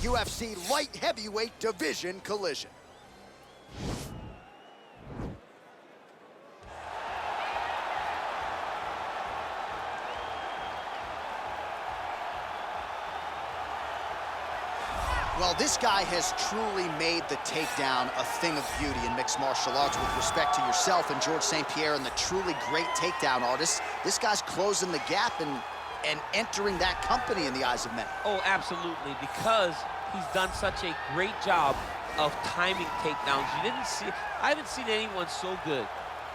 UFC light heavyweight division collision. Well, this guy has truly made the takedown a thing of beauty in mixed martial arts. With respect to yourself and George St. Pierre and the truly great takedown artists, this guy's closing the gap and entering that company in the eyes of many. Oh, absolutely, because he's done such a great job of timing takedowns. I haven't seen anyone so good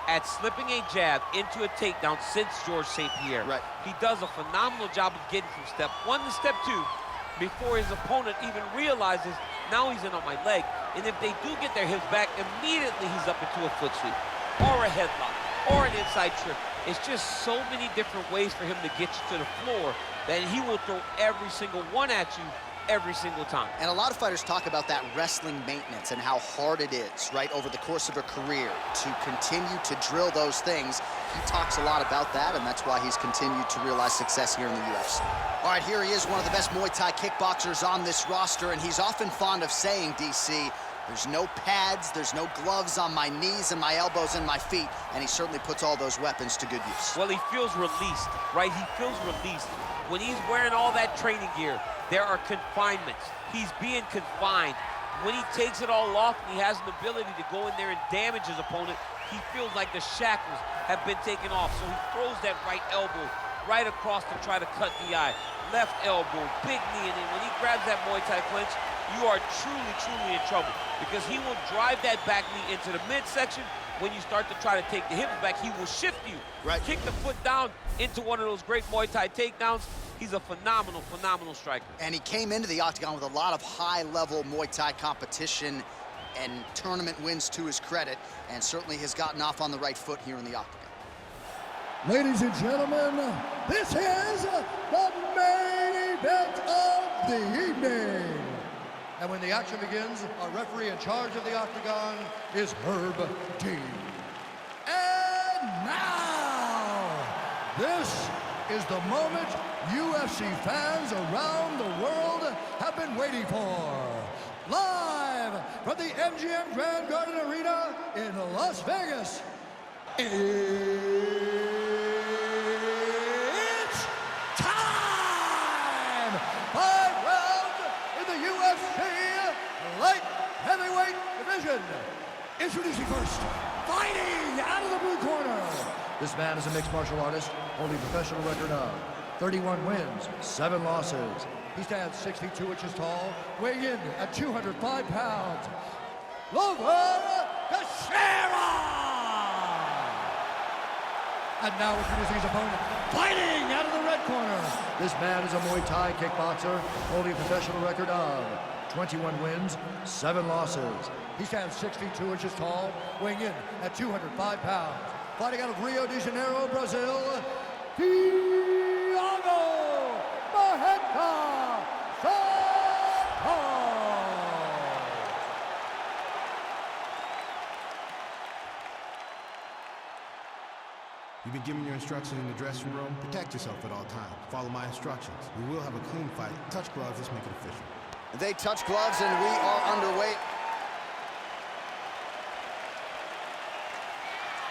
at slipping a jab into a takedown since George St. Pierre. Right. He does a phenomenal job of getting from step one to step two before his opponent even realizes now he's in on my leg. And if they do get their hips back, immediately he's up into a foot sweep or a headlock or an inside trip. It's just so many different ways for him to get you to the floor that he will throw every single one at you every single time. And a lot of fighters talk about that wrestling maintenance and how hard it is, right, over the course of a career to continue to drill those things. He talks a lot about that, and that's why he's continued to realize success here in the UFC. All right, here he is, one of the best Muay Thai kickboxers on this roster, and he's often fond of saying, DC, there's no pads, there's no gloves on my knees and my elbows and my feet, and he certainly puts all those weapons to good use. Well, he feels released, right? He feels released. When he's wearing all that training gear, there are confinements. He's being confined. When he takes it all off and he has an ability to go in there and damage his opponent, he feels like the shackles have been taken off. So he throws that right elbow right across to try to cut the eye. Left elbow, big knee, and then when he grabs that Muay Thai clinch, you are truly, truly in trouble because he will drive that back knee into the midsection. When you start to try to take the hips back, he will shift you. Right. Kick the foot down into one of those great Muay Thai takedowns. He's a phenomenal, phenomenal striker. And he came into the octagon with a lot of high-level Muay Thai competition and tournament wins to his credit, and certainly has gotten off on the right foot here in the octagon. Ladies and gentlemen, this is the main event of the evening. And when the action begins, our referee in charge of the octagon is Herb Dean. And now, this is the moment UFC fans around the world have been waiting for. Live from the MGM Grand Garden Arena in Las Vegas, it's time! 5 rounds in the UFC light heavyweight division. Introducing first, fighting out of the blue corner. This man is a mixed martial artist, holding a professional record of 31 wins, 7 losses. He stands 62 inches tall, weighing in at 205 pounds. Teixiera! And now introducing his opponent, fighting out of the red corner. This man is a Muay Thai kickboxer, holding a professional record of 21 wins, 7 losses. He stands 62 inches tall, weighing in at 205 pounds. Fighting out of Rio de Janeiro, Brazil, Thiago Santos! You've been given your instructions in the dressing room. Protect yourself at all times. Follow my instructions. We will have a clean fight. Touch gloves, let's make it official. They touch gloves and we are underway.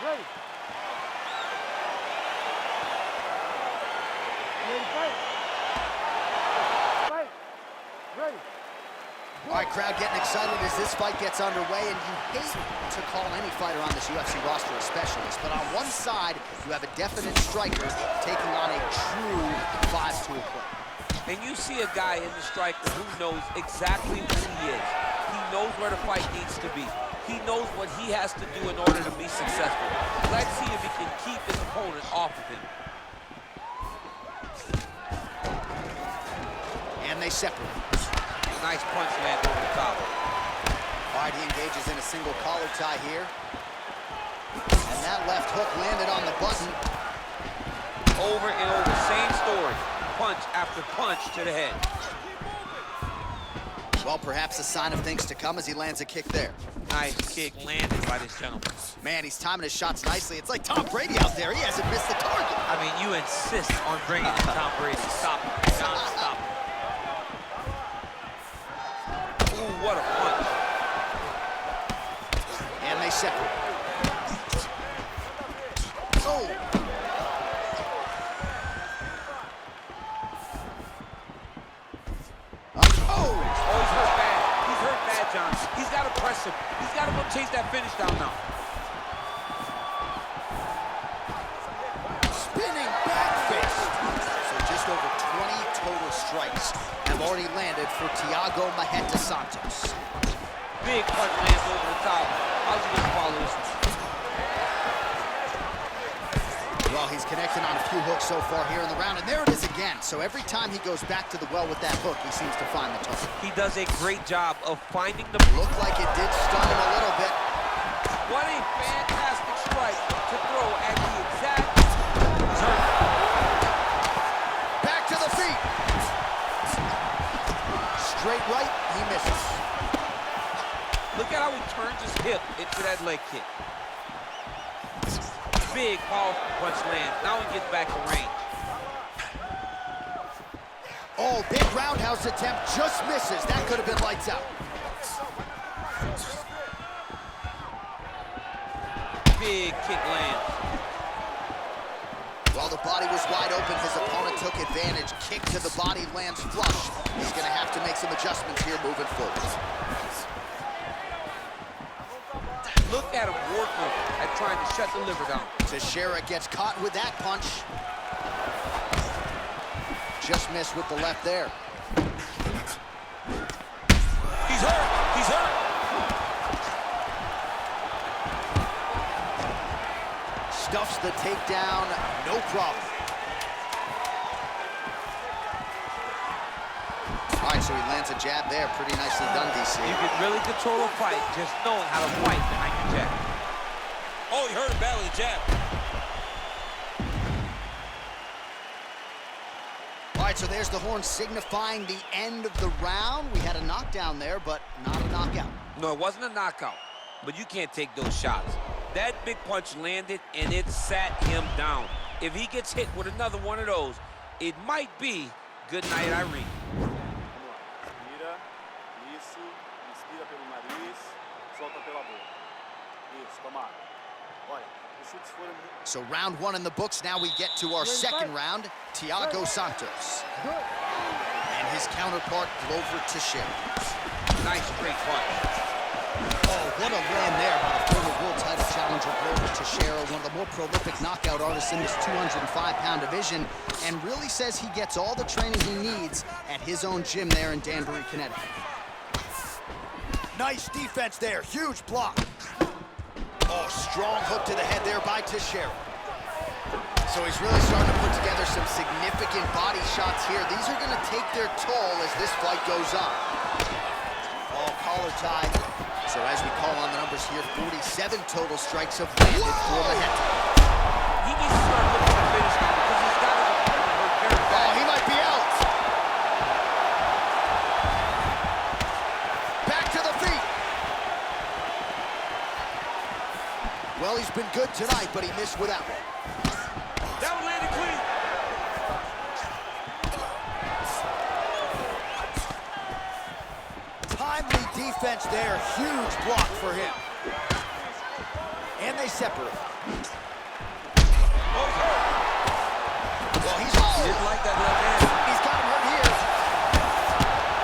Ready. Ready, fight. Fight. Ready. All right, crowd getting excited as this fight gets underway, and you hate to call any fighter on this UFC roster a specialist, but on one side, you have a definite striker taking on a true 5-tool player. And you see a guy in the striker who knows exactly who he is. He knows where the fight needs to be. He knows what he has to do in order to be successful. Let's see if he can keep his opponent off of him. And they separate. Nice punch land over the top. All right, he engages in a single collar tie here. And that left hook landed on the button. Over and over, same story. Punch after punch to the head. Well, perhaps a sign of things to come as he lands a kick there. Nice kick landed by this gentleman. Man, he's timing his shots nicely. It's like Tom Brady out there. He hasn't missed the target. I mean, you insist on bringing in Tom Brady. Stop it. John, stop it. what a punch. And they separate. Oh! Oh, he's hurt bad. He's hurt bad, John. He's got to press him. He's got to go chase that finish down now. Spinning back fist. So just over 20 total strikes have already landed for Thiago Santos. Big punch lands over the top. How's he going to follow this one? Well, he's connecting on a few hooks so far here in the round, and there it is again. So every time he goes back to the well with that hook, he seems to find the target. He does a great job of finding the... Looked like it did stun him a little bit. What a fantastic strike to throw at the exact turn. Back to the feet. Straight right, he misses. Look at how he turns his hip into that leg kick. Big, powerful punch lands. Now he gets back to range. Oh, big roundhouse attempt, just misses. That could have been lights out. Big kick lands. While the body was wide open, his opponent took advantage. Kick to the body lands flush. He's going to have to make some adjustments here moving forward. Look at him working at trying to shut the liver down. Teixiera gets caught with that punch. Just missed with the left there. He's hurt. He's hurt. Stuffs the takedown, no problem. All right, so he lands a jab there. Pretty nicely done, DC. You can really control a fight just knowing how to fight behind your jab. Oh, he hurt him badly, jab. All right, so there's the horn signifying the end of the round. We had a knockdown there, but not a knockout. No, it wasn't a knockout, but you can't take those shots. That big punch landed, and it sat him down. If he gets hit with another one of those, it might be good night, Irene. Inspira, isso, inspira pelo nariz, solta pela boca. Isso, toma água. Olha, os chutes foram muito... So round one in the books. Now we get to our second round. Thiago Santos. And his counterpart, Glover Teixiera. Nice straight punch. Oh, what a land there by the former world title challenger, Glover Teixiera, one of the more prolific knockout artists in this 205-pound division, and really says he gets all the training he needs at his own gym there in Danbury, Connecticut. Nice defense there, huge block. Oh, strong hook to the head there by Teixiera. So he's really starting to put together some significant body shots here. These are going to take their toll as this fight goes on. Oh, collar tie. So as we call on the numbers here, 47 total strikes have landed for the head. He needs to start looking to finish now because he's got his opponent hurt very bad. Oh, he might be out. Back to the feet. Well, he's been good tonight, but he missed with that one. That one landed clean. Timely defense there, huge block for him. And they separate. Oh, he's hurt. Well, he's Didn't like that left hand. He's got him hurt here.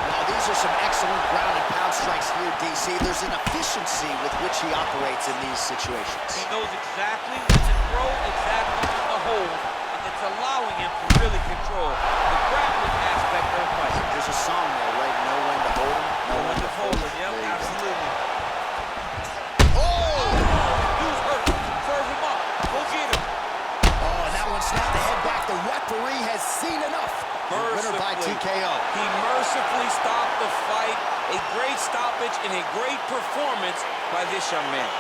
Now, these are some excellent ground and pound strikes here, DC. There's an efficiency with which he operates in these situations. He knows exactly when to throw, exactly when to hold, and it's allowing him to really control the grappling aspect of the fight. There's a song there, right? Know when to hold him, know when to fold him. Yep, absolutely. Oh! Dude's hurt. Serve him up. Go get him. Oh, and that one snapped the head back. The referee has seen enough. Winner by TKO. He mercifully stopped the fight. A great stoppage and a great performance by this young man.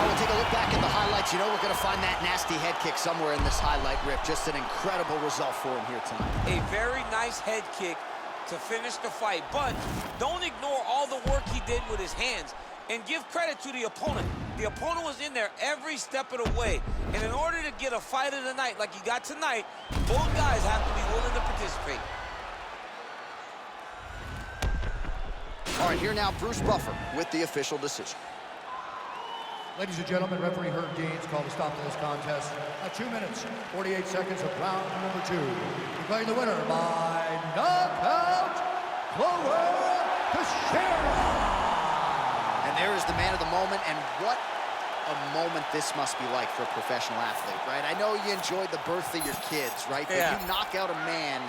We'll take a look back at the highlights. You know we're going to find that nasty head kick somewhere in this highlight rip. Just an incredible result for him here tonight. A very nice head kick to finish the fight, but don't ignore all the work he did with his hands and give credit to the opponent. The opponent was in there every step of the way. And in order to get a fight of the night like you got tonight, both guys have to be willing to participate. All right, here now, Bruce Buffer with the official decision. Ladies and gentlemen, referee Herb Dean's called a stop to this contest at 2 minutes, 48 seconds of round number 2. Declaring the winner by knockout, Teixiera. And there is the man of the moment, and what a moment this must be like for a professional athlete, right? I know you enjoyed the birth of your kids, right? But Yeah. you knock out a man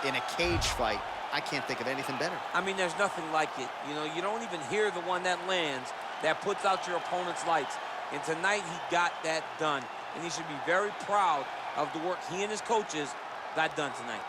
in a cage fight, I can't think of anything better. I mean, there's nothing like it. You know, you don't even hear the one that lands that puts out your opponent's lights. And tonight, he got that done. And he should be very proud of the work he and his coaches got done tonight.